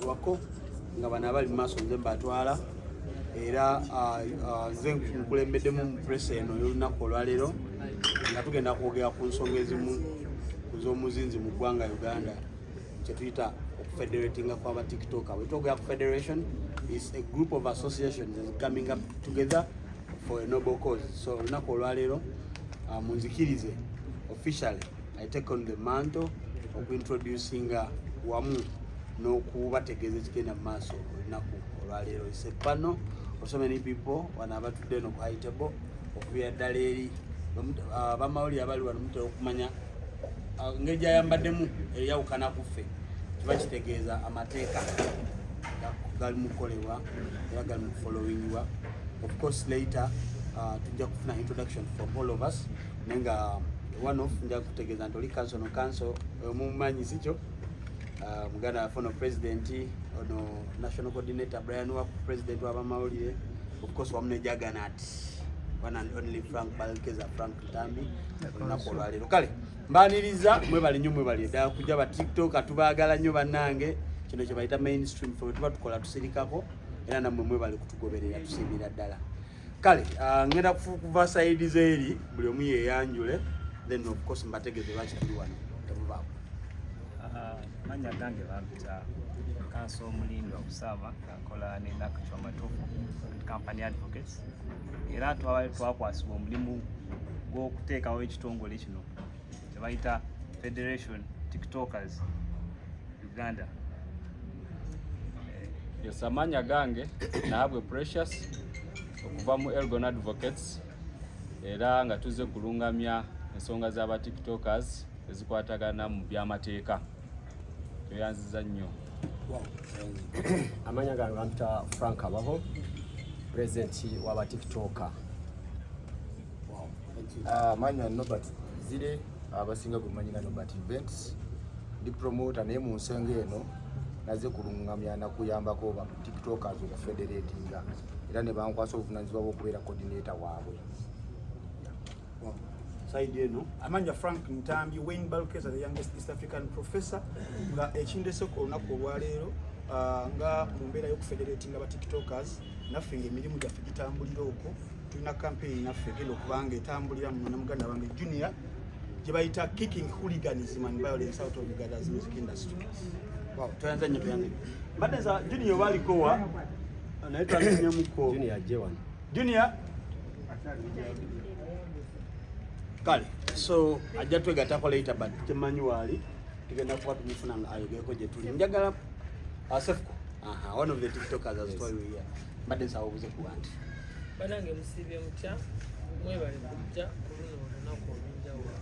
wako nga bano abali mu maaso nze mbatwala era nze nkulembeddemu mu press eno y'olunaku olwaleero nga tugenda kwogera ku nsonga ezimu z'omuzinzi mu ggwanga Uganda kye tuyita okufederatinga kw'aba tiktoker. We talk about federation is a group of associations coming up together for a noble cause. So olunaku olwaleero munzikirize officially I take on the mantle of introducing wamu n'okubategeeza ekigenda mu maaso olunaku olwaleero. It's a panel of so many people wano abatudde no ku high table okubeera ddala eri bamawulire abali wano mutera okumanya engeri gyayambaddemu eyawukana ku ffe kiba kitegeeza amateeka gali mukolebwa era gali mufollowingibwa. Of course later tujja kufuna introduction from all of us naye nga one of nja kutegeeza nti oli council no council omumanyi sikyo muganda waffe ono president ono national coordinator Brian wa president w'abamawulire of course wamu ne Juggernaut one and only Frank Balkeza Frank Tambi olunaku olwaleero. Kale mbaniriza mwebale nnyo mwebale ddala kujja ba tiktok atubaagala nnyo bannange kino kye bayita mainstream fe tuba tukola tusirikako era nammwe mwebale kutugoberera tusiimira ddala. Kale ngenda kuva side zeeri buli omu yeeyanjule then of course mbategeeze lwaki tuli wano temubaako. Manya gange bampita kanso omulindi wa kusaba akola n'ennaku ky'amatuufu company advocates era twakwasibwa omulimu gw'okuteekawo ekitongole kino kye bayita Federation Tiktokers Uganda. Yes, amanya gange Yabwe Precious okuva mu Elgon Advocates era nga tuze kulungamya ensonga z'aba tiktokers ezikwatagana mu by'amateeka. Tuyanziza nnyo. Amanya gange bampita Frank Abaho, president w'aba tiktoker. Amanya Nobert Zire abasinga kumanyira Nobert Events ndi promoter naye mu nsonga eno naze kulungamya na kuyambako ba tiktokers oku federatinga era ne bankwasa obuvunaanyizibwa bw'okubeera coordinator waabwe. Side eno Amanya Frank Ntambi Wayne Balkeza the youngest East African professor nga ekindese ku olunaku olwaleero nga mu mbeera y'okufederatinga aba tiktokers naffe ng'emirimu gyaffe gitambulira okwo tulina campaign naffe genda okubanga etambulira mu namuganda wange junior gye bayita kicking hooliganism and violence out of Uganda's music industry. Wow, tuyanza nnyo tuyanze mbadde nsa junior waaliko wa naye twanenyamuko Junior J1 junior kale so ajja twegatako later but temanyi waali tugenda kuba tumufuna nga ayogereko gye tuli njagala asefko one of the tiktokers as well here mbadde nsa obuze ku bantu banange musibye mutya mwebale kujja ku luno olunaku olw'enjawulo.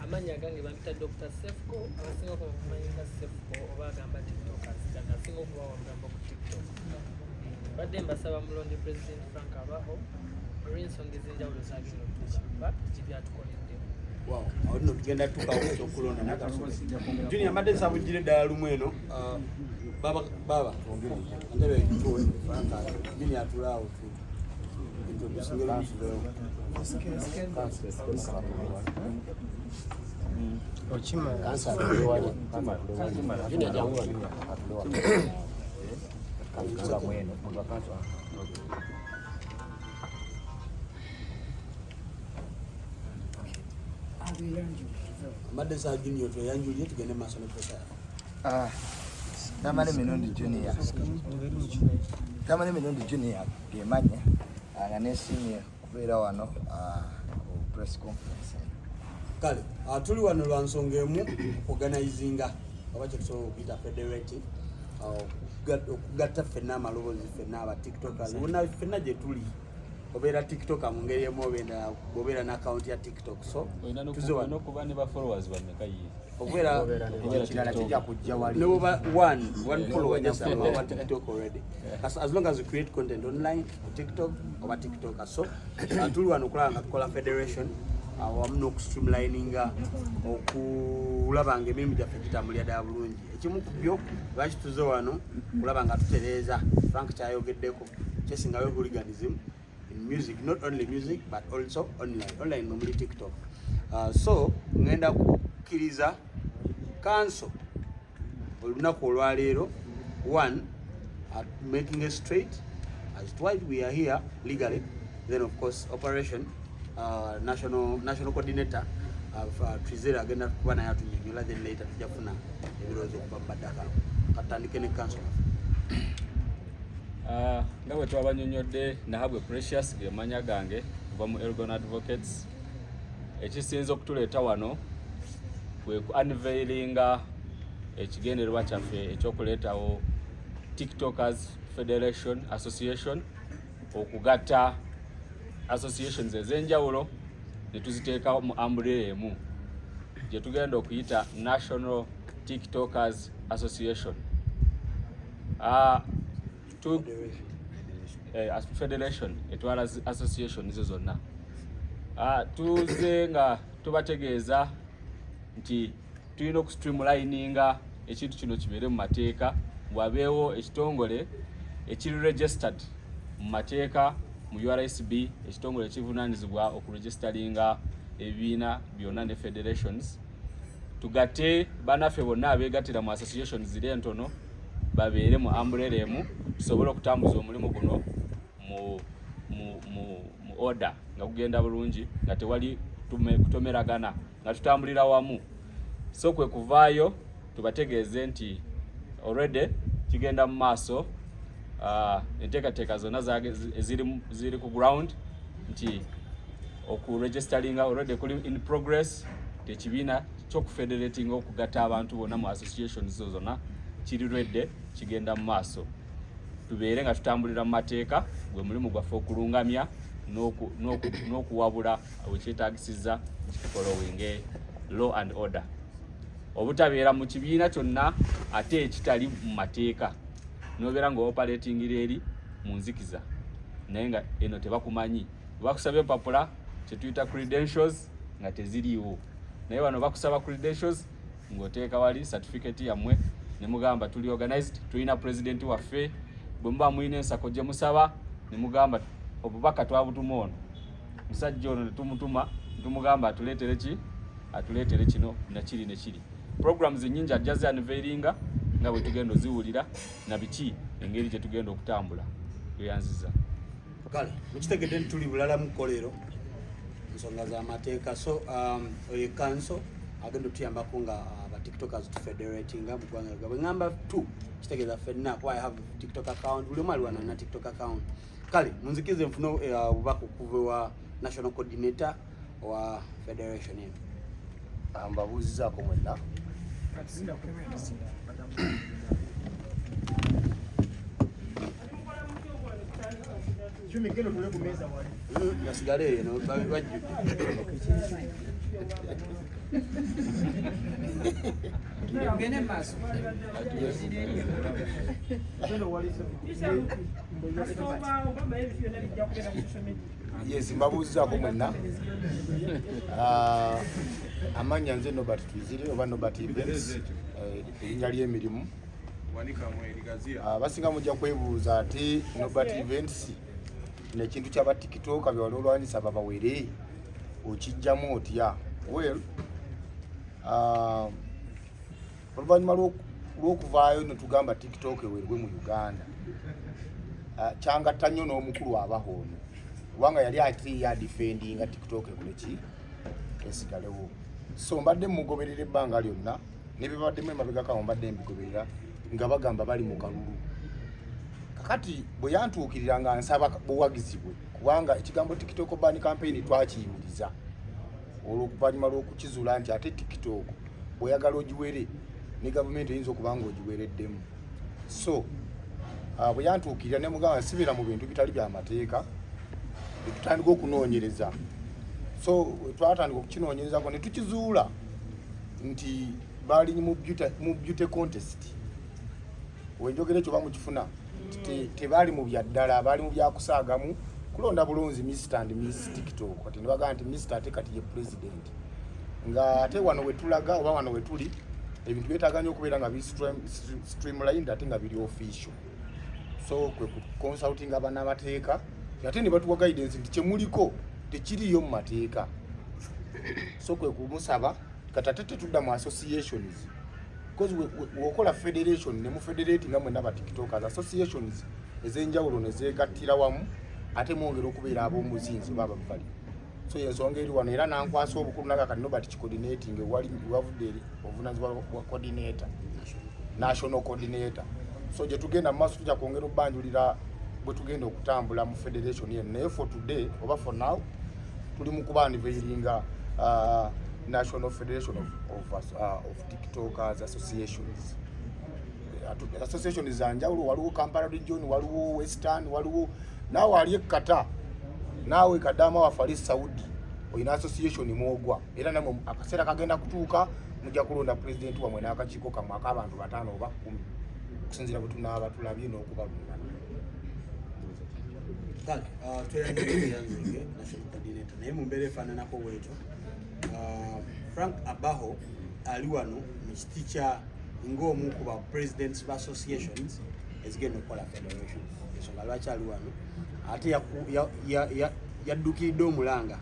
Amanya gange bampita Dr. Sefko abasinga okumanyika Sefko oba agamba tiktokers kana asinga okuba wagamba ku tiktok. Badde mbasaba mulonde president Frank Abaho olw'ensonga ez'enjawulo zagenda okutuukibwa gibyatukoleddemu. wow awo nno tugenda tukawo ekyokulonda nakasozi junior mbadde nsa bugire ddala lumu eno baba ntebe tuwe Frank junior atulaawo tu Ochima kansa ndio Junior jangu kansa mweno kwa kansa. Tamale Minondi Junior. Tamale Minondi Junior gemanya nga nesimye kubeera wano ku press conference. Kale tuli wano lwa nsonga emu organizinga oba kye tusobola okuyita federating okugatta ffenna amaloboozi ffenna aba tiktokers wonna ffenna gye tuli obeera tiktoker mu ngeri emu obeera n'account ya tiktok so olina okuba ne ba followers bameka ye okubeera Ekirala kijja kujja wali. newoba one follower just about tiktok already as long as you create content online ku tiktok oba tiktoker so tuli wano okulaba nga tukola federation awamu n'okustreamlininga okulaba nga emirimu gyaffe gitambulira ddala bulungi. Ekimu ku byo lwaki tuze wano kulaba nga tutereeza Frank kyayogeddeko kyesingayo hooliganism in music, not only music but also online nomuli tiktok. So ngenda kukkiriza kanso olunaku olwaleero one, making it straight. As Dwight, we are here legally. Then of course operation national coordinator of Trizera agenda kuba naye atunyonyola, then later tujafuna ebirozo okuva Badaka katandike ne council. Nga bwe twabanyonyodde Nahabwe Precious ge manya gange kuva mu Elgon Advocates. Ekisinza okutuleeta wano kwe ku unveilinga ekigendererwa kyaffe ekyokuleetawo TikTokers Federation Association, okugatta associations ez'enjawulo ne tuziteeka mu umbrella emu gye tugenda okuyita National TikTokers Association. Federation etwala association zo zonna. Tuze nga tubategeeza nti tulina okustreamlininga ekintu kino kibeere mu mateeka, bwabeewo ekitongole ekiri registered mu mateeka mu URSB, ekitongole ekivunaanyizibwa okuregistaringa ebibiina byonna ne federations. Tugatte bannaffe bonna abeegattira mu associations ziri entono babeere mu umbrella emu, tusobole okutambuza omulimu guno mu order nga kugenda bulungi, nga tewali kutomeragana, nga tutambulira wamu. So kwe kuvaayo tubategeeze nti already kigenda mu maaso, enteekateeka zonna ziri ku ground, nti okuregisteringa already kuli in progress. Ekibiina ky'okufederatinga okugatta abantu bonna mu associations zo zonna kiri ready, kigenda mu maaso. Tubeere nga tutambulira mu mateeka, gwe mulimu gwaffe okulungamya n'okuwabula wekyetagisiza following law and order. Obutabeera mu kibiina kyonna ate ekitali mu mateeka, nobeera nga operatingira eri mu nzikiza naye nga eno tebakumanyi. Bakusaba empapula kyetuyita credentials nga teziriiwo, naye wano bakusaba credentials ng'oteeka wali certificate yammwe ne mugamba tuli organized, tulina president waffe. Bwe muba mulina ensako gye musaba ne mugamba obubaka twabutuma ono, musajja ono ne tumutuma, tumugamba atuleetere ki, atuleetere kino nakiri ne kiri. Programs ennyingi ajja zi-unveilinga nga bwe tugenda oziwulira na biki engeri gye tugenda okutambula tweyanziza. Kale mukitegedde nti tuli bulala mu kkolero ensonga z'amateeka, so oyo council agenda otuyambako nga TikTokers to federatinga mu ggwanga lyagwe. Bwe ngamba tu kitegeeza ffenna kuba I have a TikTok account, buli omu ali wano na TikTok account. Kale munzikize nfune obubaka okuva wa national coordinator wa federation eno. Mbabuuzizaako mwenna. Gasigale eyo no bajjudde. Yes, mbabuuzizaako mwenna. Amannya nze Nobert Twizire oba Nobert Events, erinnya ly'emirimu. Basinga mujja kwebuuza ate Nobert Events nekintu kyaba TikTok byewali olwanyisa babawere okijjamu otya? Well, oluvannyuma lw'okuvaayo ne tugamba TikTok ewerwe mu Uganda, kyangatta nnyo n'omukulu abaho ono kubanga yali ate yadifendinga TikTok ekoleki esigalewo. So mbadde mugoberera ebbanga lyonna nebibaddemu emabegakawo mbadde mbigoberera nga bagamba bali mu kalulu. Kakati bwe yantuukirira nga nsaba buwagizi bwe kubanga ekigambo TikTok ban campaign twakiyimiriza olw'oluvannyuma lw'okukizuula nti ate TikTok bw'oyagala ogiwere ne gavumenti eyinza okuba nga ogiwereddemu. So bwe yantuukirira ne mugamba nsibira mu bintu bitali bya mateeka, tutandika okunoonyereza. So twatandika okukinoonyerezako ne tukizuula nti baali mu beauty contest. Wenjogera ekyo bamukifuna tebaali mu bya ddala, baali mu byakusaagamu kulonda bulunzi Mr and Miss TikTok. Kati ne bagamba nti Mr ate kati ye president. Nga ate wano we tulaga oba wano we tuli ebintu byetaaga nnyo okubeera nga streamlined ate nga biri official. So kwe consulting abannamateeka ate ne batuwa guidance nti kyemuliko tekiriyo mu mateeka. So kwe kumusaba kati ate tetudda mu associations because wokola federation ne mu federate nga mwenna ba tiktokers associations ezenjawulo ne zegattira wamu ate mwongera okubeera ab'omuzinzi baba bali so yensonga eri wano era nankwasa obukulu nakakati nobati coordinating wali wavudde eri obuvunanyizibwa bwa coordinator national coordinator so gye tugenda mu maaso tujja kwongera obbanjulira bwe tugenda okutambula mu federation yenu naye for today oba for now tuli mu kuba unveilinga National Federation of TikTokers Associations. Associations za njawulo waliwo Kampala region, waliwo Western, waliwo nawe ali Kata. Nawe kadama wa Faris Saudi oyina association mwogwa. Era namwe akaseera kagenda kutuuka mujja kulonda president wamwe n'akakiiko kamwe ak'abantu 5 oba 10 okusinziira bwe tunaaba tulabye n'okubalunga. Tuyange national coordinator naye mu mbeera efaananako bwetyo Frank Abaho ali wano mu kiti kya ng'omu ku ba presidents ba associations ezigenda okukola federation ensonga lwaki ali wano ate yaddukiridde omulanga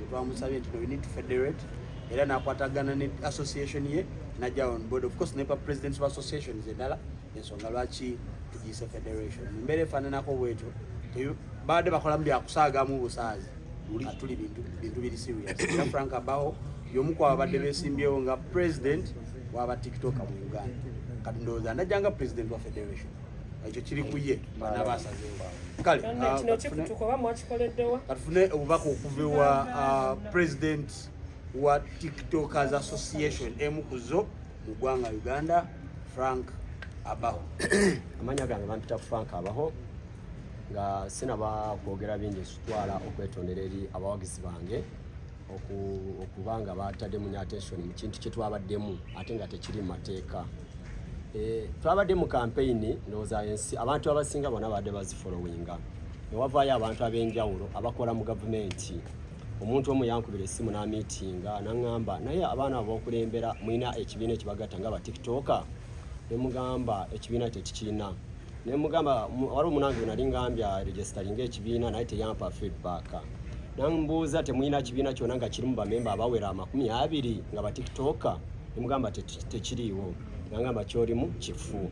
twamusabye nti we need to federate era n'akwatagana ne association ye najja on board of course ne ba presidents ba associations endala ensonga lwaki tugiyise federation mu mbeera efaananako bwetyo baade bakola mu byakusaagamu busaazi tuli bintu biri serious era Frank Abaho y'omu ku abadde beesimbyewo nga president w'aba tiktoker mu Uganda kati ndowooza najjanga president wa federation ekyo kiri ku ye n'abaasazeewo kale kino kikutuuka oba mwakikoleddewa katufune obubaka okuva ewa president wa tiktokers association emu ku zo mu ggwanga Uganda Frank Abaho. Amanya gange bampita Frank Abaho nga sinaba kwogera bingi nsitwala okwetondera eri abawagizi bange okubanga batadde mu attention mu kintu kye twabaddemu ate nga tekiri mu mateeka. Twabadde mu campaign ndowooza ensi abantu abasinga bonna badde bazifollowinga ne wavaayo abantu ab'enjawulo abakola mu gavumenti. Omuntu omu yankubira essimu n'amiitinga n'aŋŋamba naye abaana ab'okulembera mulina ekibiina ekibagatta nga batiktoka ne mugamba ekibiina tekikirina. Ne mugamba waliwo munange nali ngambya registeringa ekibiina naye teyampa feedback. Nambuuza temulina kibiina kyonna nga kirimu bamemba abawera 20 nga batiktoka ne mugamba tekiriiwo. Nangamba kyolimu kifu.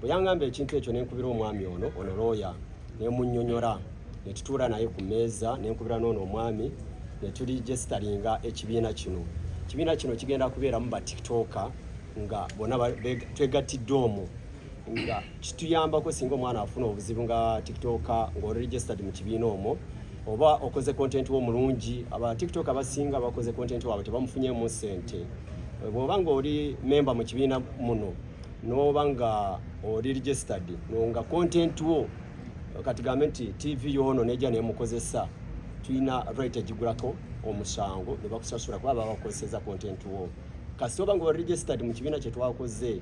Bwe yangamba ekintu ekyo nenkubira omwami ono looya ne munnyonnyola ne tutuula naye ku mmeeza nenkubira n'ono omwami ne tuli registeringa ekibiina kino. Ekibiina kino kigenda kubeeramu batiktoka nga bonna twegattidde omwo nga kituyambako singa omwana afuna obuzibu nga tiktoka ng'oli registered mu kibiina omwo oba okoze content wo mulungi. Aba tiktoka abasinga bakoze content waabwe tebamufunyeemu ssente. Bw'oba ng'oli memba mu kibiina muno n'oba nga oli registered nga content wo kati gavumenti TV yono nejja nemukozesa tulina right egigulako omusango ne bakusasula kuba babakozesa content wo. Kasi oba ng'oli registered mu kibiina kye twakoze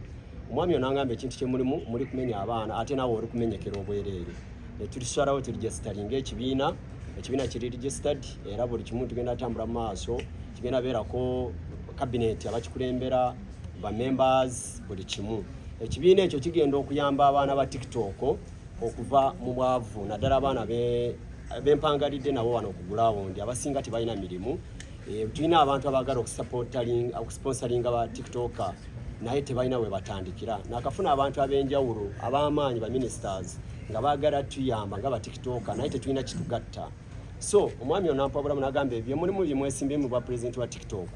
omwami onangamba ekintu kye mulimu muli kumenya abaana ate naawe oli kumenyekera obwereere ne tulisalawo turegisteringa ekibiina kiri registered era buli kimu tugenda atambula mu maaso kigenda beerako cabinet abakikulembera ba members buli kimu. Ekibiina ekyo kigenda okuyamba abaana ba TikTok okuva mu bwavu naddala abaana b'empangalidde nabo wano okugulawo ndi abasinga tebalina mirimu. Tulina abantu abagala okusponsoringa ba TikToker naye tebalina we batandikira. Nakafuna abantu ab'enjawulo ab'amaanyi ba ministers nga baagala tuyamba nga ba TikToker naye tetulina kitugatta. So omwami onampabula munagamba ebyo mulimu bimwesimbe mu bwa president wa TikTok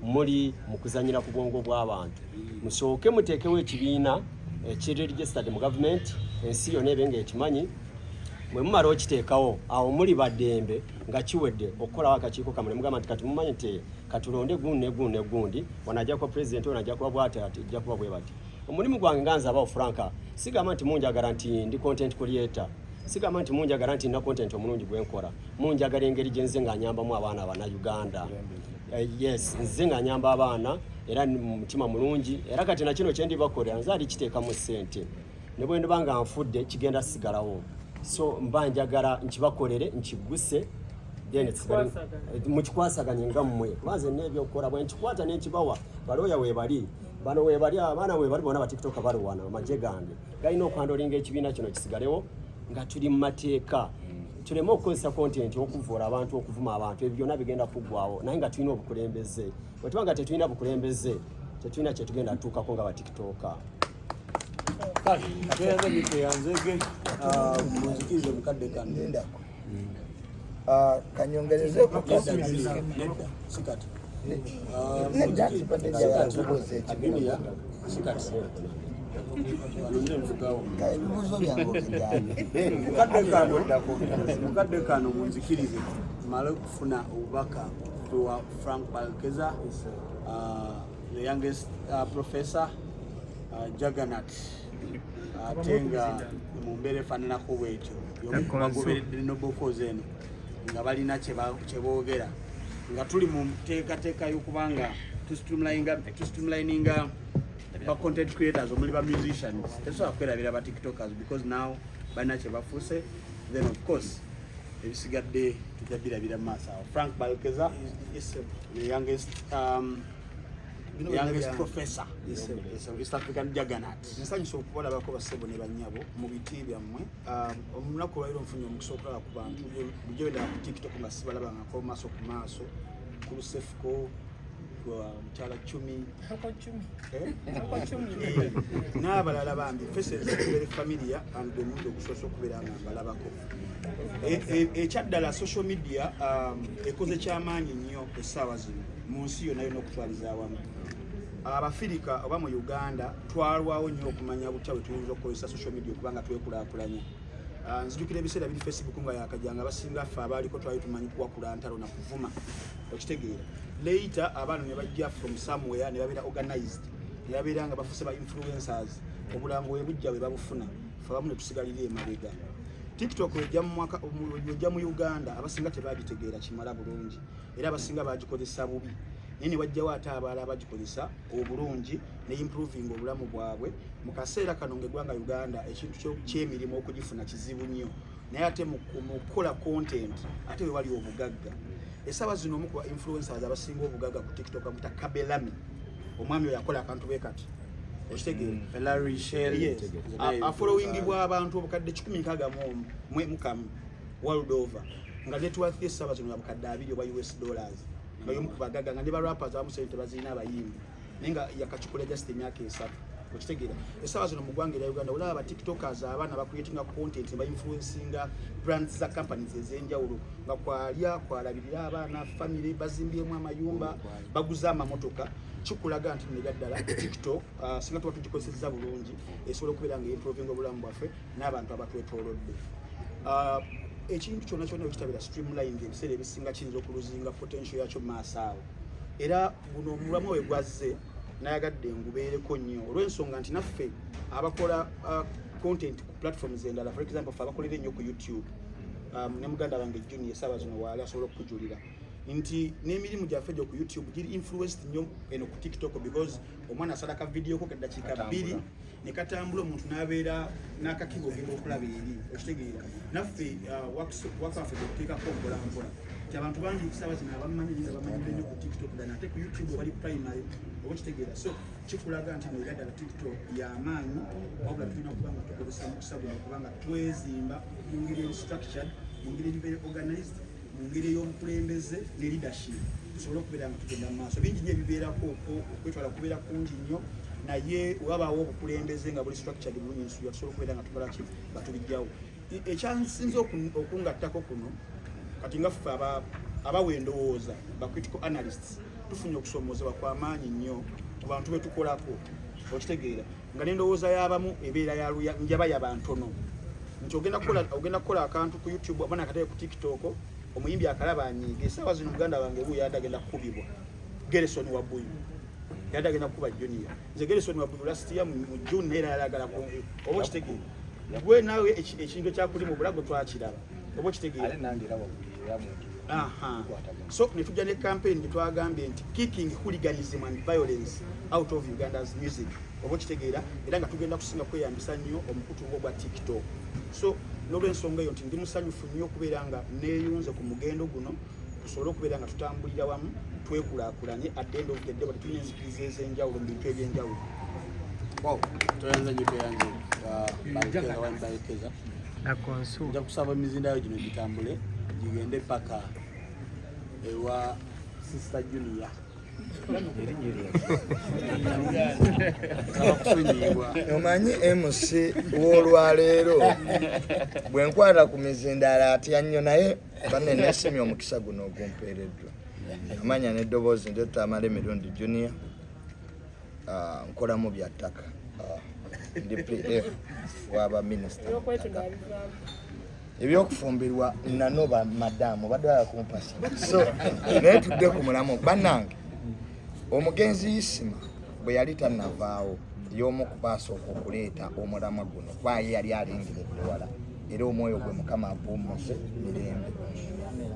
muli mu kuzanyira ku bwongo bw'abantu. Musooke muteekewo ekibiina ekiri registered mu government ensi yonna ebenga ekimanyi. Mwe mumala okiteekawo awo muli baddembe nga kiwedde okukolawo akakiiko kamwe ne mugamba nti kati mumanyi nti katulonde gundi wanajja kuba president wanajja kuba bw'ati ajja kuba bwe bati. Omulimu gwange nga nze Abaho Frank sigamba nti munjagala nti ndi content creator, sigamba nti munjagala nti nina content omulungi gwe nkola, munjagala engeri gye nze nga nyambamu abaana Abannayuganda. Yes, nze nga nyamba abaana era mu mutima mulungi era kati na kino kye ndibakolera nze ali kiteekamu ssente ne bwe ndiba nga nfudde kigenda sigalawo. So mba njagala nkibakolere nkiguse then mukikwasaganye nga mmwe kubanze n'ebyokukola bwe nkikwata ne nkibawa balooya weebali bano weebali abaana weebali bonna ba TikTok baluwana amagye gange galina okwandolinga ekibiina kino kisigalewo nga tuli mu mateeka. Tuleme okukozesa content okuvuula abantu okuvuma abantu ebyo byonna bigenda kuggwawo naye nga tulina obukulembeze. Bwe tuba nga tetulina bukulembeze tetulina kyetugenda tuukako nga batiktoka. Kale tuyanze niteyanzege muzikirize mukadde kano kanyongerezeko nedda sikati mukadde kano munzikirize male kufuna obubaka wa Frank Balkeza, the youngest professor, Juggernaut atenga mumbere fananako bwetyo yomukubagoberedde nobokoze eno nga balina kyeboogera nga tuli mu teekateeka y'okubanga tusitreamlininga ba content creators omuli ba musicians tesobola kwerabira ba tiktokers because now balina kyebafuuse, then of course ebisigadde tujja birabira maaso awo. Frank Balkeza, the youngest professor, East African Juggernaut. Nsanyusa okubalabako bassebo ne bannyabo mu biti byammwe. Olunaku olwaliro nfunye omukisa okulaba ku bantu bujjo ddala ku TikTok nga sibalabangako maaso ku maaso ku Lusefko mukyala Cumi n'abalala bambi faces very familiar and omuntu okusobola okubeera nga mbalabako. Ekyaddala social media ekoze kyamaanyi nnyo essaawa zino mu nsi yonna yonna okutwaliza awamu. Abafirika oba mu Uganda twalwawo nnyo okumanya butya bwe tuyinza okukozesa social media okubanga twekulaakulanya. Nzijukira ebiseera biri Facebook nga yakajanga abasinga ffe abaaliko twali tumanyi kuwakula ntalo na kuvuma okitegeera. Later abaana ne bajja from somewhere ne babeera organized, ne babeera nga bafuuse ba influencers, obulango bwe bujja bwe babufuna ffe abamu ne tusigalira emabega. TikTok ejja mu Uganda abasinga tebagitegeera kimala bulungi era abasinga bagikozesa bubi, naye ne wajjawo ate abalala abagikozesa obulungi ne improving obulamu bwabwe. Mu kaseera kano ng'eggwanga Uganda ekintu ky'emirimu okugifuna kizibu nnyo, naye ate mu kukola content ate we wali obugagga. Essaawa zino omu ku influencers abasinga obugagga ku TikTok amuta Kabelami, omwami oyo akola akantu bwe kati okitegeera Ferrari Shell afollowingibwa abantu obukadde 165 world over nga net worth essaawa zino ya bukadde 2 oba US dollars nga y'omu ku bagagga nga ne ba rappers abamu sente tebazirina abayimbi naye nga yakakikula just emyaka 3 okitegeera. Essaawa zino mu ggwanga erya Uganda olaba ba tiktokers abaana bakreatinga content ne ba influencinga brands za companies ez'enjawulo nga kwalabirira abaana family bazimbyemu amayumba baguza amamotoka. Kikulaga nti negaddala TikTok singa tuba tugikozesezza bulungi esobola okubeera nga improving obulamu bwaffe n'abantu abatwetoolodde. Ekintu kyonna kyonna ekitabira streamlining ebiseera ebisinga kiyinza okuluzinga potential yakyo mu maaso awo, era guno omulamu we gwazze nayagadde ngubeereko nnyo olw'ensonga nti naffe abakola content ku platforms endala, for example ffe abakolera ennyo ku YouTube ne muganda wange Junior essaawa zino waali asobola okukujulira nti n'emirimu gyaffe gyo ku YouTube giri influenced nnyo eno ku TikTok because omwana asalaka video ko keddakiika 2 ne katambula omuntu n'abeera n'akakigo ogenda okulaba eri okitegeera. Naffe wakaffe okuteekako mpola mpola nti abantu bangi essaawa zino abamanyi nnyo ku TikTok ddala ate ku YouTube bali primary oba okitegeera. So kikulaga nti negaddala TikTok y'amaanyi wabula tulina okuba nga tukozesa mukisa guno okuba nga twezimba mu ngeri structured, mu ngeri very organized, mu ngeri y'obukulembeze ne leadership tusobole okubeera nga tugenda mu maaso. Bingi nnyo ebibeerako okwetwala kubeera kungi nnyo, naye wabaawo obukulembeze nga buli structured bulungi nsuya tusobole okubeera nga tukola ki nga tubijjawo. Ekyansinza okungattako kuno kati nga ffe abawa endowooza ba critical analysts tufunye okusomoozebwa kw'amaanyi nnyo ku bantu be tukolako okitegeera nga n'endowooza y'abamu ebeera njaba yabantono nti ogenda kukola akantu ku YouTube oba nakatale ku TikTok omuyimbi akalaba anyiiga. Essaawa zino muganda wange buyo yadde agenda kukubibwa Gerson Wabuyu, yadde agenda kukuba Junior. Nze Gerson Wabuyu last year mu June naye yayagala oba okitegeera gwe naawe ekintu ekyakuli mu bulago twakiraba oba okitegeera. So ne tujja ne campaign gye twagambye nti kicking hooliganism and violence out of Uganda's music oba okitegeera, era nga tugenda kusinga kweyambisa nnyo omukutu gwa TikTok. So n'olw'ensonga eyo nti ndi musanyufu nnyo okubeera nga neeyunze ku mugendo guno tusobole okubeera nga tutambulira wamu twekulaakulanye at the end of the day bati tulina enzikiriza ez'enjawulo mu bintu eby'enjawulo. Wow, toyanza nnyo toyanze Balkeza wani Balkeza nja kusaba emizindayo gino gitambule gigende paka ewa Sister Junior omanyi MC w'Olwalero bwe nkwata ku mizindaala atya nnyo naye banne neesimye omukisa guno ogumpeereddwa. Amanya n'eddoboozi ndeeta Amala Emirundi Junior, nkola mu bya ttaka, ndi PF waba minisita. Ebyokufumbirwa nanoba madamu badwala kumpasa, so naye tudde ku mulamu bannange. Omugenzi Isima bwe yali tannavaawo y'omu kubasooka okuleeta omulamwa guno kwaye yali alengeredde wala era omwoyo gwe Mukama aguwummuse mirembe.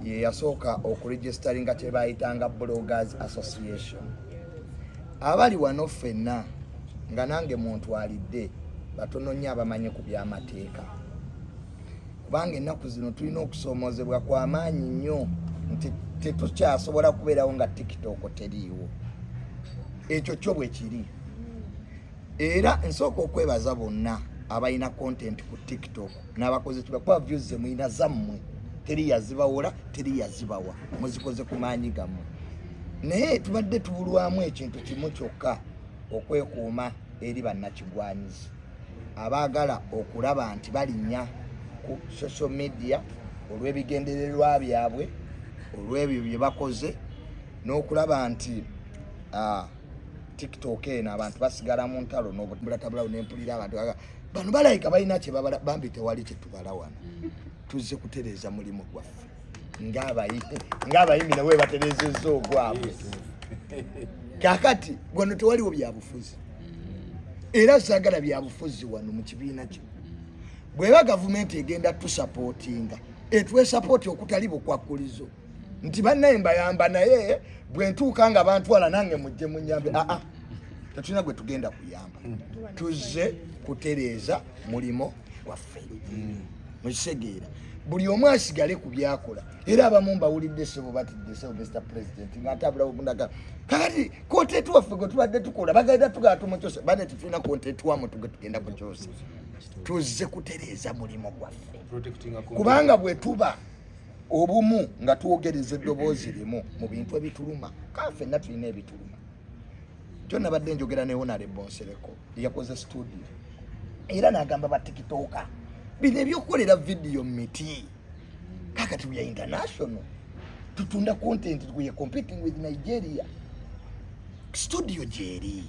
Ye yasooka okuregisteringa kye baayitanga Bloggers Association. Abali wano ffenna nga nange muntu alidde batono nnyo abamanyi ku by'amateeka, kubanga ennaku zino tulina okusoomoozebwa kw'amaanyi nnyo nti tetukyasobola kubeerawo nga TikTok teriiwo. Ekyo kyo bwe kiri. Era nsooka okwebaza bonna abalina content ku TikTok n'abakozi tubakuba views ze mulina zammwe, teri yazibawola, teri yazibawa, muzikoze ku maanyi gammwe. Naye tubadde tubulwamu ekintu kimu kyokka, okwekuuma eri bannakigwanyizi abaagala okulaba nti balinnya ku social media olw'ebigendererwa byabwe, olw'ebyo bye bakoze, n'okulaba nti TikTok eno abantu basigala mu ntalo n'obulatabulawo n'empulira abantu bano balayika balina kye babala bambi tewali kye tubala wano. Tuzze kutereeza mulimu gwaffe ng'abayimbi nawe batereezezza ogwabwe. Kaakati wano tewaliwo byabufuzi, era saagala byabufuzi wano mu kibiina kino. Bw'eba gavumenti egenda tusapootinga, etwesapooti okutali bukwakkulizo nti bannaye mbayamba naye bwe ntuuka nga bantwala nange mujje munyambe. Tetulina gwe tugenda kuyamba, tuzze kutereeza mulimo gwaffe. Mukitegeera, buli omu asigale ku byakola. Era abamu mbawulidde sebo batidde sebo Mr. President ng'atabulawo bundaga kakati kontenti waffe gwe tubadde tukola bagenda tugala tumukyose bane tetulina kontenti wamu tugenda kukyose. Tuzze kutereeza mulimo gwaffe, kubanga bwe tuba obumu nga twogereza eddoboozi limu mu bintu ebituluma, kaffenna tulina ebituluma. Kyonna badde njogera ne Honorable Nsereko yakoze studio era n'agamba ba TikToker bino ebyokukolera vidiyo mu miti kakati bya international, tutunda content we competing with Nigeria. Studio gyeri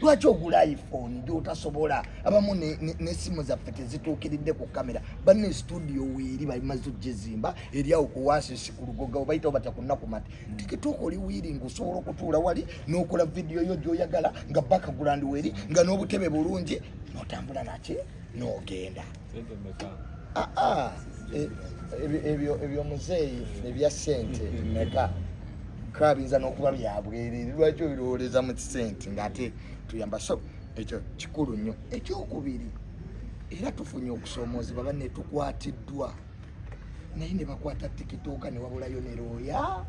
lwaki ogula iPhone gy'otasobola? Abamu n'essimu zaffe tezituukiridde ku kamera, banne studio weeri balimaze oggezimba eryawo ku Waasisi ku Lugoga obayitawo batya ku nnaku mati. TikTok oli wiringa osobola okutuula wali n'okola vidiyo yo gy'oyagala nga background weeri nga n'obutebe bulungi n'otambula naki n'ogenda. Ebyo muzeeyi ebya ssente meka kabinza n'okuba byabwerere, lwaki obirowooleza mu kisente ng'ate tuyamba? So ekyo kikulu nnyo. Ekyokubiri, era tufunye okusoomoozebwa banne tukwatiddwa naye ne bakwata TikTok ne wabulayo ne looya,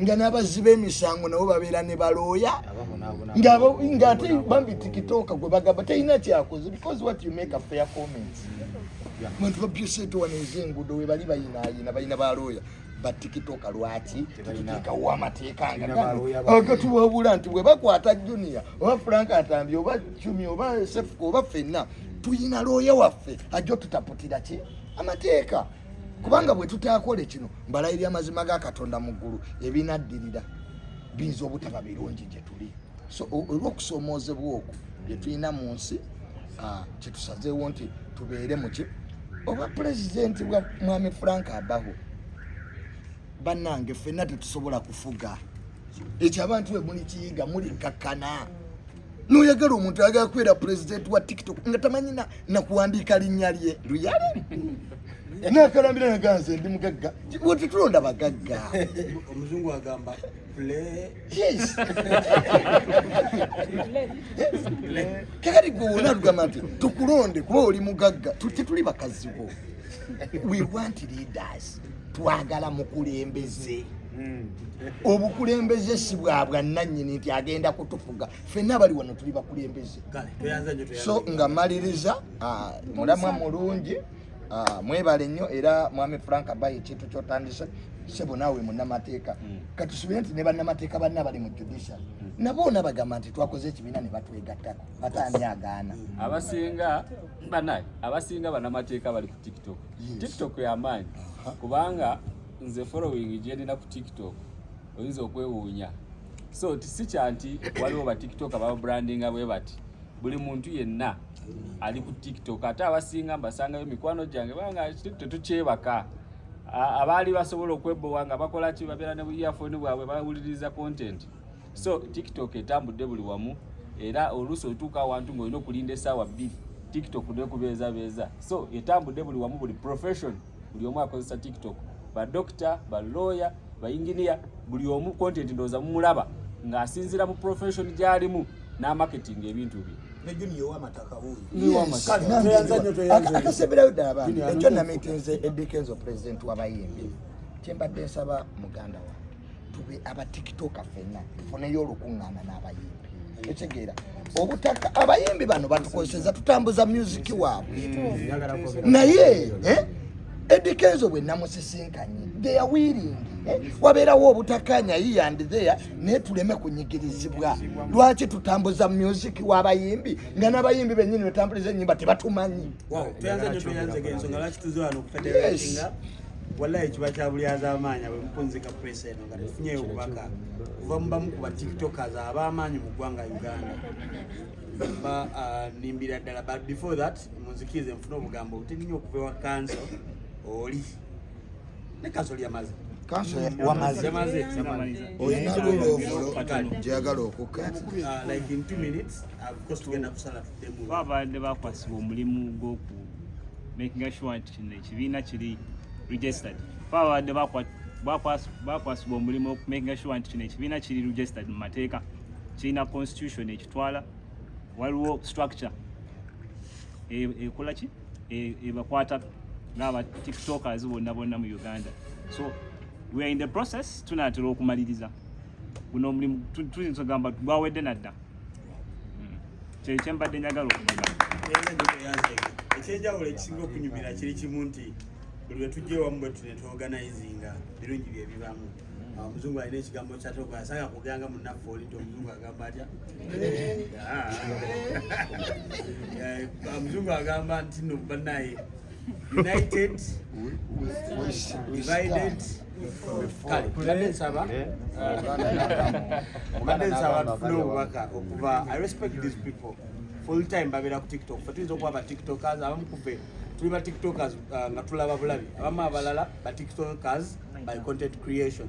nga n'abazzi b'emisango nabo babeera ne balooya ng'ate bambi TikTok gwe bagamba talina kyakoze because what you make a fair comment. Abantu babyuseeto wano ez'enguudo we bali bayinaayina balina balooya ba TikTok lwaki tetuteekawo amateeka nga tuwabula nti bwe bakwata Junior oba Frank Atambye oba Chumi oba Sefuko oba ffenna tuyina looya waffe ajja tutaputira ki amateeka, kubanga bwe tutaakola kino mbalayiri amazima ga Katonda mu ggulu ebinaddirira biyinza obutaba birungi gye tuli. So olw'okusoomoozebwa okwo bye tulina mu nsi kye tusazeewo nti tubeere mu ki oba pulezidenti bwa mwami Frank abaho. Bannange ffenna tetusobola kufuga ekyo, abantu bwe muli kiyiga muli nkakkana. N'oyagala omuntu ayagala kubeera pulezidenti wa TikTok nga tamanyi nakuwandiika linnya lye luyale nakalambira naganze ndi mugagga tetulonda bagagga. Omuzungu agamba yes. Kakati gwe wona tugamba nti tukulonde kuba oli mugagga, tetuli bakazi bo. We want leaders. Twagala mukulembeze. Obukulembeze si bwabwa nannyini nti agenda kutufuga. Ffenna bali wano tuli bakulembeze. So nga maliriza mulamwa mulungi, mwebale nnyo era mwami Frank abaye ekintu ky'otandise sebo nawe munnamateeka katusubire nti ne bannamateeka banna bali mu judicial nabo bagamba nti twakoze ekibiina ne batwegattako bataani agaana abasinga bannamateeka bali ku TikTok. TikTok y'amaanyi kubanga nze following gye ndina ku TikTok oyinza okwewuunya. So si kyanti waliwo ba TikTok aba brandinga bwe bati buli muntu yenna ali ku TikTok. Ate abasinga mbasangayo mikwano gyange banga TikTok tukyebaka abaali basobola okwebowa nga bakola ki babeera ne earphone bwabwe bawuliriza content. So TikTok etambudde buli wamu era oluusi otuuka awantu ng'olina okulinda essaawa 2 TikTok nekubeeza. So etambudde buli wamu, buli profession buli omu akozesa TikTok. Ba doctor, ba lawyer, ba engineer, buli omu content ndowooza mumulaba ng'asinziira mu profession gy'alimu n'amarketing ebintu bye. Akaseberayo ddala bantu ekyo namitinze Edikenzo president w'abayimbi kyembadde nsaba muganda wa tube aba TikTok ffenna tufuneyo olukuŋŋaana n'abayimbi ekitegeera obutaka abayimbi bano batukozeseza tutambuza music waabwe naye Edikenzo bwe namusisinkanye they are willing wabeerawo obutakanya here and there naye tuleme kunyigirizibwa. Lwaki tutambuza music w'abayimbi nga n'abayimbi bennyini betambuliza ennyimba tebatumanyi? Wallahi kiba kya bulyaza amaanyi bwe mukunzika press eno nga tufunyeyo obubaka kuva mu bamu ku ba tiktokers ab'amaanyi mu ggwanga Uganda nimbira ddala. But before that munzikize nfuna obugambo butinnya okuvewa kanso oli ne kanso lyamaze kanso wamaze oyina luloovulo gyagala okukati like in 2 minutes of course tugenda kusala tuddemu babadde bakwasibwa omulimu gw'oku making sure nti kino ekibiina kiri registered. Babadde bakwasibwa omulimu making sure nti kino ekibiina kiri registered mu mateeka, kirina constitution ekitwala, waliwo structure ekola ki ebakwata ng'aba tiktokers bonna mu Uganda. So we are in the process tunatera okumaliriza guno omulimu tuyinza ogamba gwawedde nadda kyembadde njagala okugamba. Ekyenjawulo ekisinga okunyumira kiri kimu nti buli lwe tujja ewamu bwe tunetuorganizinga birungi bye bibamu. Omuzungu alina ekigambo kyatoka asanga kuganga munnaffe oli nti omuzungu agamba atya? Omuzungu agamba nti no bannaye united divided kale tubadde nsaba tufune obubaka okuva. I respect these people full time babeera ku TikTok. Fe tuyinza okuba ba tiktokers abamu kufe tuli ba tiktokers nga tulaba bulabi, abamu abalala ba tiktokers by content creation.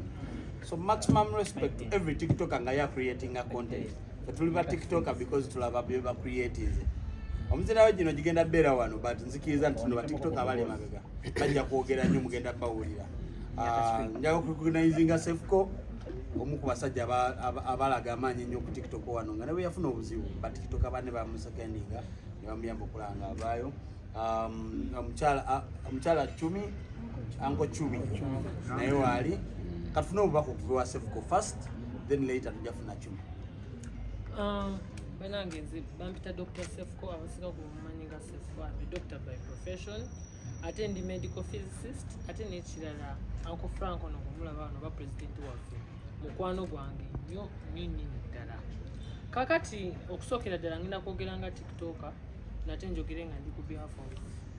So maximum respect to every tiktoker nga ya creating a content. Fe tuli ba tiktoker because tulaba bye ba creative. Omuzirawo gino gigenda beera wano but nzikiriza nti no ba tiktoker abali emabega bajja kwogera nnyo mugenda bawulira. Njaga kurecognizinga Sefco omu ku basajja abalaga amaanyi ennyo ku TikTok wano nga nawe yafuna obuzibu ba TikTok banne bamusakendinga ne bamuyamba okulanga abaayo. Omukyala Chumi Anko Chumi naye waali katufuna obubaka okuva wa Sefco first then later tujafuna Chumi. Banange nze bampita Dr. Sefco abasinga kumanyi nga Sefco I'm a doctor by profession ate ndi medical physicist ate n'ekirala Uncle Franco nokumulaba wano ba president waffe mukwano gwange nnyo nnyini ddala. Kakati okusookera ddala ngenda kwogera nga tiktoker nate njogere nga ndi ku behalf of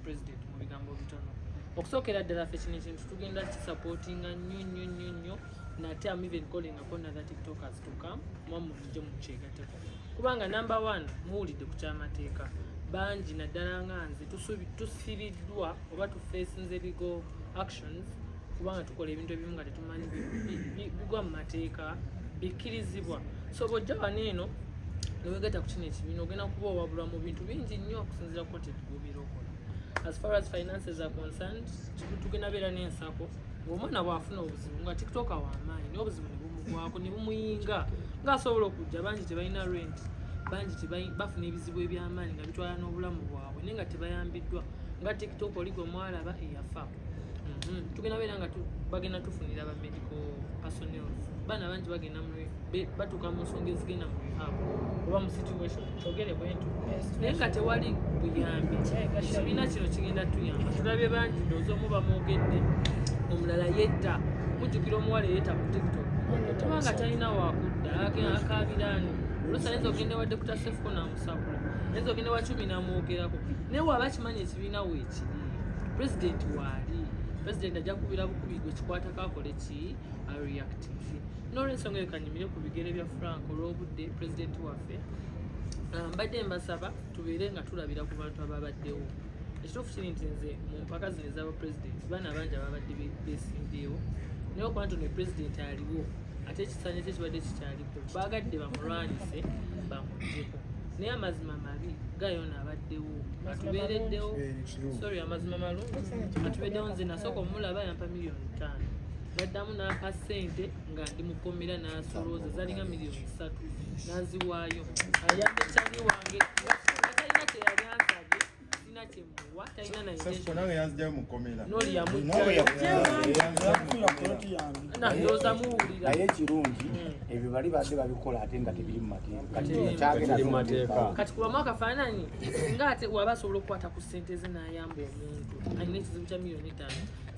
president mu bigambo bitono. Okusookera ddala ffe kino ekintu tugenda kisupportinga nnyo nate I'm even calling upon other tiktokers to come mwamu nje mukyegateko kubanga number 1 muwulidde ku kyamateeka bangi naddala nga nze tusibiddwa oba tufacinze legal actions kubanga tukola ebintu ebimu nga tetumanyi bigwa mu mateeka bikkirizibwa. So bw'ojja wano eno newegata ku kino ekibiina ogenda kuba owabulwa mu bintu bingi nnyo okusinziira ku content gwobeera okola. As far as finances are concerned tugenda beera n'ensako ng'omwana bw'afuna obuzibu nga tiktoka w'amaanyi naye obuzibu ne bumugwako ne bumuyinga ng'asobola okujja bangi tebalina rent bangi bafuna ebizibu eby'amaanyi nga bitwala n'obulamu bwabwe naye nga tebayambiddwa nga tiktok oli gwe mwalaba eyafa. Tugenda beera nga bagenda tufunira ba medical personnel baana bangi bagenda batuuka mu nsonga ezigenda mu rehab oba mu situation kyogere bwentu naye nga tewali buyambi. Ekibiina kino kigenda tuyamba tulabye bangi ndowooza omu bamwogedde omulala yedda mujjukira omuwala yeeta ku TikTok kubanga talina wakudda akabirani oluusi ayinza ogenda wa Dr. Sefco n'amusakula ayinza ogenda wa Cumi n'amwogerako naye waaba kimanyi ekibiina weekiri pulezidenti waali pulezidenti ajja kubira bukubi gwe kikwatako akole ki areactive n'olwensonga eyo kanyumire ku bigere bya Frank olw'obudde pulezidenti waffe mbadde mbasaba tubeere nga tulabira ku bantu ababaddewo ekituufu kiri nti nze mu mpaka zino ez'abapulezidenti baana bangi ababadde beesimbyewo naye okuba nti ono pulezidenti aliwo ate ekisanja kye kibadde kikyaliko baagadde bamulwanyise bamuggyeko naye amazima mabi gayona abaddewo atubeereddewo sorry amazima malungi atubeeddewo nze nasooka omulaba yampa $5 million naddamu n'ampa ssente nga ndi mukomera n'asolooza zalinga $3 million n'aziwaayo ayambe kyali wange talina kyeyali ansabye sina kyemuwa talina noli yamujjanandooza muwulira naye ekirungi ebyo bali badde babikola ate nga tebiri mu mateeka kati kubamu akafaananyi singa ate waba asobola okukwata ku ssente ze n'ayamba omuntu alina ekizibu kya $5 million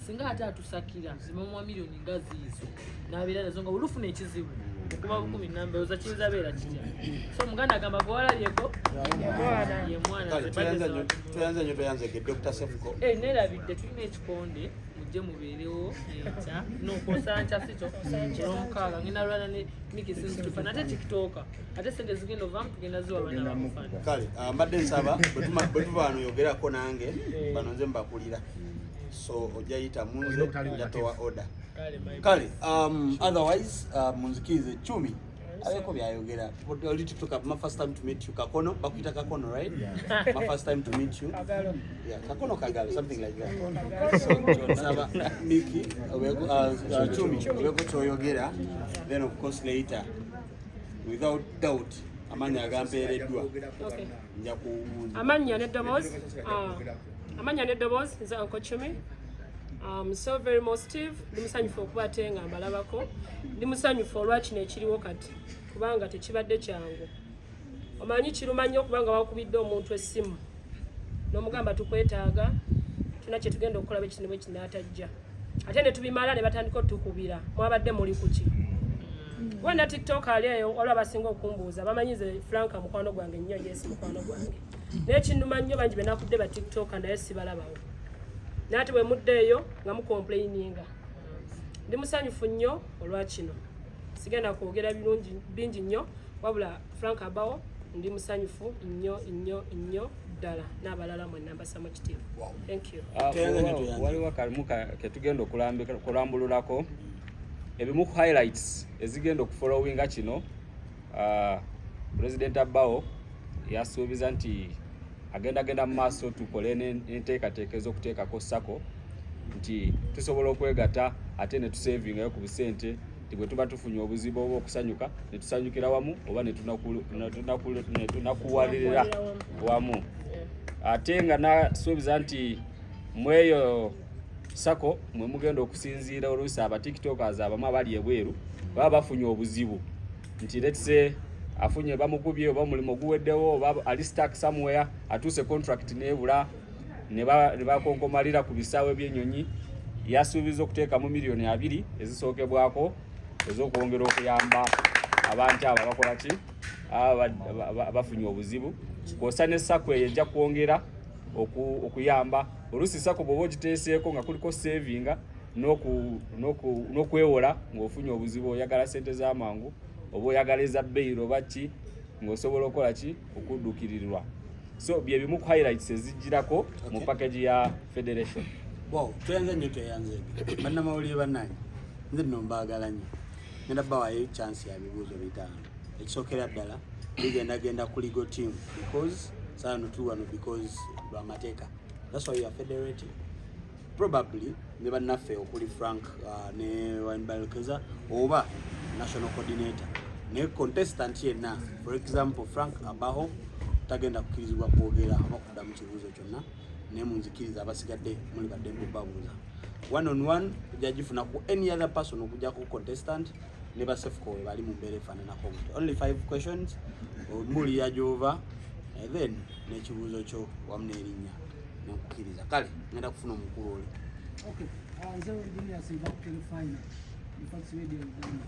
singa ate atusakira zimamuwa miliyoni nga ziizo n'abeera nazo nga olufuna ekizibu okuba 10 nambeoza kiyinza beera kitya so muganda agamba bwewalabyeko ye mwana tuyanze nyo toyanzege Dr. Sefco nerabidde tulina ekikonde mujje mubeerewo enkya nokosa nkya sikyo n'omukaaga ngenda lwana ne mikisinzi tufana ate tiktoka ate sente zigenda ovamu tugenda ziwa bana bamufana kale mbadde nsaba bwe tuva wano yogerako nange bano nze mbakulira so ojayita munze njatowa order kale otherwise munzikize Chumi abeko byayogera oli TikTok my first time to meet you Kakono bakuita Kakono right my first time to meet you yeah Kakono Kagalo something like that so saba Miki Chumi abeko toyogera then of course later without doubt amanya agampeereddwa nja kuwunza amanya neddobozi nze Uncle Chumi so very positive ndi musanyufu okuba ate nga mbalabako ndi musanyufu olwakino ekiriwo kati kubanga tekibadde kyangu omanyi kiruma nnyo kubanga bakubidde omuntu essimu n'omugamba tukwetaaga tuna kye tugenda okukola bekinibwe kinaatajja ate ne tubimala ne batandika otukubira mwabadde muli kuki wenda TikTok ali eyo waliwo abasinga okumbuuza bamanyize Frank mukwano gwange nnyo yes mukwano gwange naye kinuma nnyo bangi benakudde ba TikTok naye sibalabawo naate bwe muddeeyo nga mukomplaininga ndi musanyufu nnyo olwakino sigenda kwogera bingi nnyo wabula Frank abawo ndi musanyufu nnyo ddala n'abalala mwenna mbasa mu kitiibwa thank you waliwo akalimu ketugenda okulambululako ebimu ku highlights ezigenda okufollowinga kino President Abawo yasuubiza nti agenda mu maaso tukole n'enteekateeka ez'okuteekako sako nti tusobola okwegatta ate ne tusavingayo ku busente nti bwe tuba tufunye obuzibu oba okusanyuka ne tusanyukira wamu oba ne tunakuwalirira wamu ate nga nasuubiza nti mweyo sako mwe mugenda okusinziira oluusi aba tiktokers abamu abali ebweru baba bafunye obuzibu nti letse afunye bamugubye oba mulimo guweddewo oba ali stuck somewhere atuse contract nebula ne bakonkomalira ku bisaawe by'ennyonyi yasuubiza okuteekamu $2 million ezisookebwako ez'okwongera okuyamba abantu abo abakola ki abafunye obuzibu kwosa ne sako eyo ejja kwongera okuyamba oluusi sako bw'oba ogiteeseeko nga kuliko savinga n'okwewola ng'ofunye obuzibu oyagala sente z'amangu oba oyagala eza bbeiro oba ki ng'osobola okukola ki okudduukirirwa so bye bimu ku highlights ezijjirako mu package ya federation wow tuyanze nnyo tweyanze bannamawulire bannange nze nno mbaagala nnyo ngenda bawayo chance ya bibuuzo 5 ekisookera ddala ligendagenda ku legal team because saano tuli wano because lw'amateeka that's why you are federating probably ne bannaffe okuli Frank ne Batongozza oba national coordinator ne contestant yenna for example Frank abaho tagenda kukirizibwa kwogera oba kudda mu kibuuzo kyonna ne munzikiriza abasigadde muli badde mbubabuuza one on one tujagifuna ku any other person okujja ku contestant ne ba Sefco bali mu mbeera efaananako only 5 questions muli yajova and then n'ekibuuzo kyo wamu n'erinnya n'okukiriza kale ngenda kufuna omukulu oli okay nze oludini yasinga kutele final Facts Radio Uganda.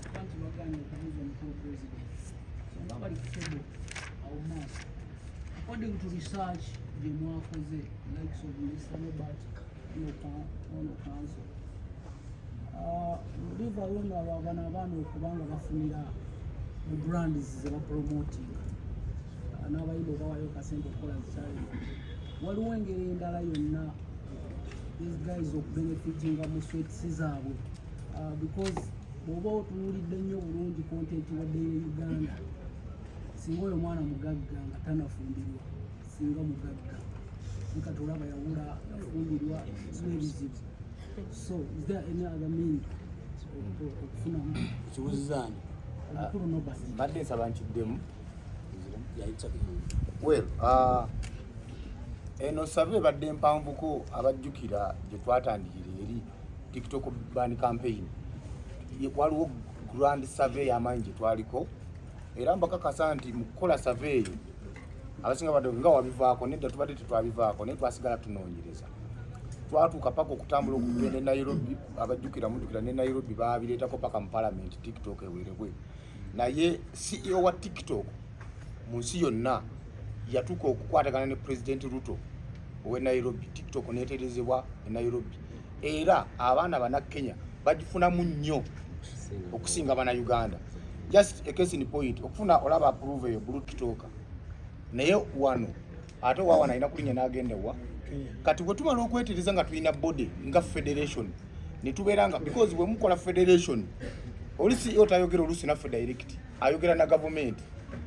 Abantu baganye okubuza omukulu president. So nga bali ku table awo maaso. According to research gye mwakoze likes of Mr. Robert ono council. Liva yona abana abantu okubanga bafunira mu brands ze bapromoting. N'abayimba bawayo kasente okukola zikyali. Waliwo engeri endala yonna these guys okubenefitinga mu sweets zaabwe. Because bw'oba otunuulidde nnyo bulungi content wa Daily Uganda, singa oyo mwana mugagga nga tanafumbirwa, singa mugagga nka tulaba yawula yafumbirwa n'ebizibu. So is there any other means okufunamu kibuzizaani omukulu nobody? Badde nsaba nkiddemu. yayitsa Well, eno survey badde mpanvuko abajjukira gye twatandikira eri TikTok ban campaign. Waliwo grand survey y'amaanyi gye twaliko era mbakakasa nti mu kukola survey eyo abasinga badde nga wabivaako nedda tubadde tetwabivaako naye twasigala tunoonyereza. Twatuuka paka okutambula okugenda e Nairobi, abajjukira mujjukira ne Nairobi baabireetako paka mu parliament TikTok eweerebwe. Naye CEO wa TikTok mu nsi yonna yatuuka okukwatagana ne President Ruto ow'e Nairobi. TikTok neeterezebwa e Nairobi era abaana bannakenya bagifunamu nnyo okusinga bana Uganda. Just a case in point, okufuna olaba approve eyo blue TikToker naye wano ate wawana alina kulinya n'agenda wa kati bwe tumala okwetereza nga tulina body nga federation ne tubeera nga because bwe mukola federation olisi otayogera olusi naffe direct ayogera na government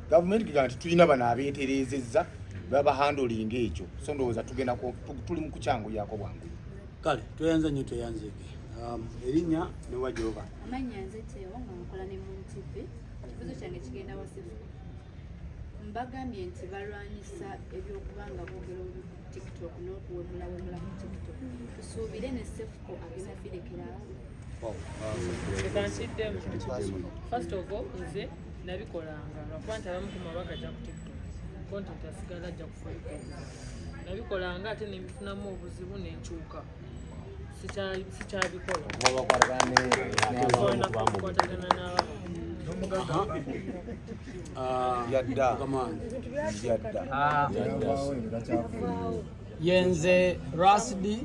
gigamba nti tulina bano abeeterezezza baba handling ekyo. So ndowooza tugenda tuli mu kucyangu yako bwangu. kale tweyanza nnyo tweyanzeke. Erinnya ne wajova amanya nze teewo nga nkola ne mu TV. Ekibuzo kyange kigenda wasifu. Mbagambye nti balwanyisa ebyokubanga boogera TikTok n'okuwemula ku TikTok. Tusuubire ne Sefco agenda firekerawo. Ekansiddemu. First of all, nze nabikolanga lwakuba nti abamu ku mabaka ajja ku TikTok. Content asigala ajja kufaika. Nabikolanga ate ne mbifunamu obuzibu n'enkyuka. Sikyabikola. Yenze Rasdi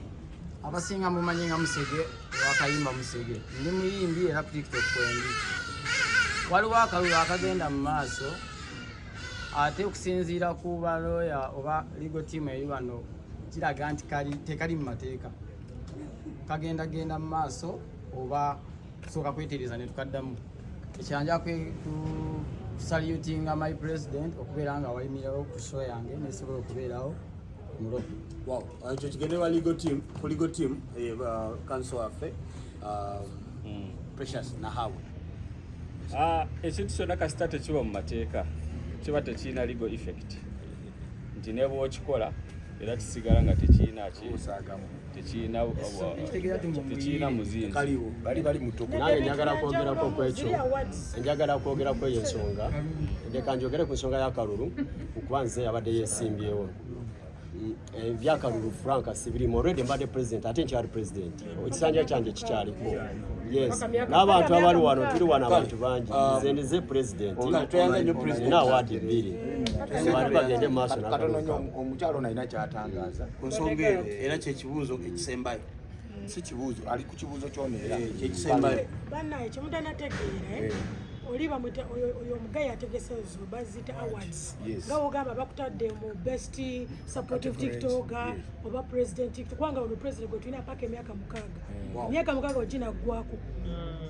abasinga mumanyi nga Musege wakayimba Musege. Ndi muyimbi era ku TikTok kwendi. Waliwo akalulu akagenda mu maaso ate okusinziira ku baloya oba legal team eri wano kiraga nti tekali mu mateeka. Kagenda mu maaso oba tusooka kwetereza ne tukaddamu. Ekyanja salutinga my president okubeera nga wayimirirawo ku show yange nesobola okubeerawo mulo. Wow, ekyo kigendera legal team ku legal team council waffe Precious na Hawe. Ekintu kyonna kasita tekiba mu mateeka kiba tekirina legal effect nti ne bw'okikola era kisigala nga tekirina muzinzi bali mutuku. Nange njagala kwogerako kwekyo, njagala kwogerako eyo ensonga. Leka njogere ku nsonga y'akalulu okuba nze abadde yeesimbyewo. Ebyakalulu Frank sibirimu already mbadde president ate nkyali president. Ekisanja kyange kikyaliko. Yes. N'abantu abali wano tuli wano abantu bangi. Nze ndize president. Nina awaadi bbiri. Abantu bagende mu maaso n'akalulu. Omukyalo nalina kyatangaaza Ku nsonga eyo era kyekibuuzo ekisembayo. si kibuuzo ali ku kibuuzo ky'oneera kyekisembayo. Bannaye kye mutanategeera oliba oyo omugayi ategese ezo bazita awards nga wogamba bakutadde mu best supportive tiktoker oba president tiktok kubanga ono president gwe tulina paka emyaka 6 emyaka 6 oginaggwako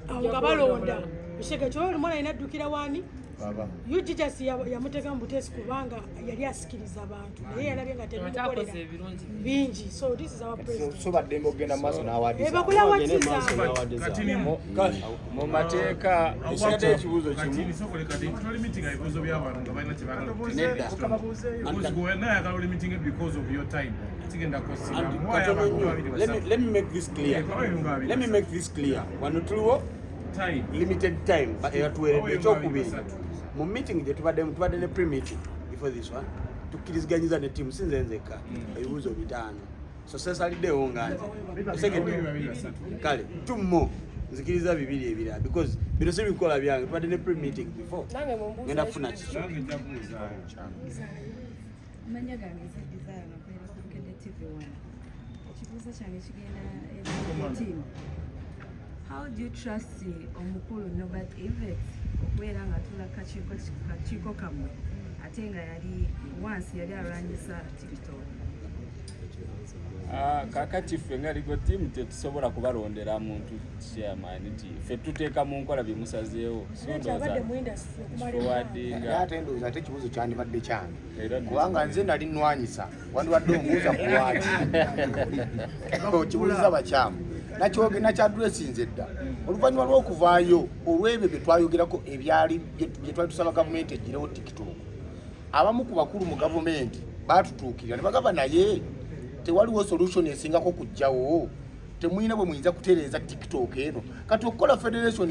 awo nga balonda Mishege kyo omwana inaddukira wani UGS yamuteeka mu butesi kubanga yali asikiriza abantu naye yalabye nga tebimukolera bingi. So this is our president. So badde mbogenda maaso n'awaddiza bakula wakiza mu mateeka ekirate ekibuuzo kimu let me make this clear wano tuliwo limited time eyatuweredde ekyokubiri mu meeting gye tubadde ne pre-meeting before this one tukkiriziganyiza ne timu sinze nzekka ebibuuzo 5 so sesaliddewo nga nze kale 2 more nzikiriza bibiri ebirala because bino si bikola byange tubadde ne pre-meeting before ngenda kufuna kikyo amanya gange zidizaya nakwera kukende TV1 ekibuuzo kyange kigenda team. How do you trust omukulu Norbert Yvette okubeera nga tula kakiiko kamwe ate nga yali once yali alwanyisa TikTok? Kakati ffe nga ligo tiimu tetusobola kubalondera muntu chairman nti ffe tuteeka mu nkola bye musazeewo ate ndowooza ate ekibuuzo kyandibadde kyange kubanga nze nali nnwanyisa wandibadde omubuuza ku lwaki okibuuliza bakyamu nakyogenda kyadresinze dda oluvannyuma lw'okuvaayo olw'ebyo bye twayogerako ebyali bye twali tusaba gavumenti egirewo TikTok abamu ku bakulu mu gavumenti baatutuukirira ne bagamba naye tewaliwo solution esingako kujjawo temuyina bwe muyinza kutereeza TikTok eno kati okukola federation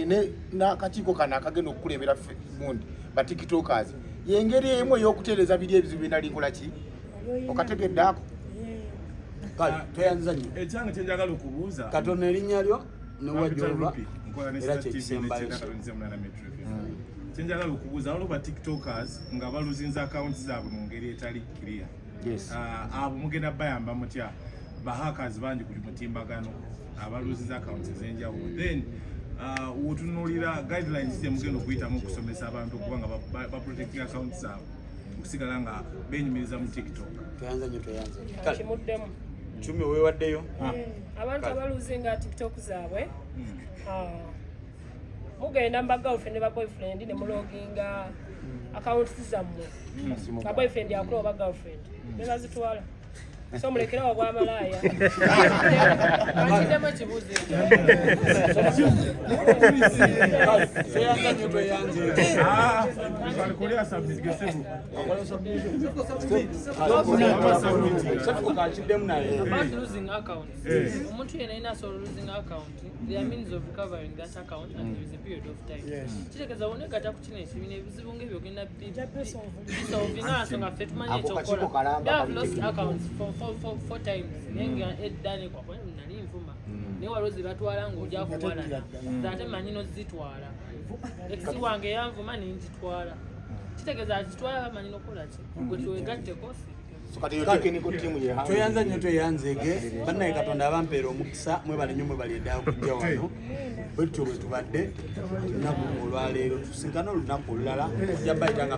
n'akakiiko kano akagenda okukulembera gundi ba tiktokers yengeri emu ey'okutereeza biri ebizibu binali nkola ki okategedde ako kale tweyanza nnyo ekyange kyenjagala okubuuza Katonda erinnya lyo newajova era kyekisembayo kyenjagala okubuuza waliwo ba tiktokers nga baluzinza accounts zaabwe mu ngeri etali clear. Abo mugenda bayamba mutya bahackers bangi ku mutimbagano abaluzinza accounts ez'enjawulo then wotunuulira guidelines ze mugenda okuyitamu okusomesa abantu okuba nga baprotecting accounts zaabwe okusigala nga benyumiriza mu TikTok. Kimuddemu Chumi weewaddeyo abantu abaluzinga TikTok zaabwe mugenda mba girlfriend ne ba boyfriend ne muloginga accounts zammwe ba boyfriend yakula oba girlfriend nebazitwala so mulekerawo gw'amalaaya akiddemu ekibuuzo tweyanza nnyo tweyanze kakiddemu naye about losing account. Umuntu yena ina so losing account. There are means of recovering that account and there is a period of time. Kitegeza onegata kuchina ekibina ebizibu ng'ebyogenda bisolving nsonga ffe tumanyi ekyokola. They have lost accounts for 4 times. Nenga eddane kwa nali nvuma. Ne walozi batwala ng'ojja kuwalana. Zate manyi nozitwala. Eksi wange yanvuma ninzitwala. Kitegeza azitwala bamanyi nokola ki. Gwe tuwegatte kosi. tweyanza nnyo tweyanzege bannaye Katonda abampeera omukisa mwebale nnyo mwebali eddala kujja wano bwe tutyo bwe tubadde olunaku olwaleero tusinkana olunaku olulala ojja bayitanga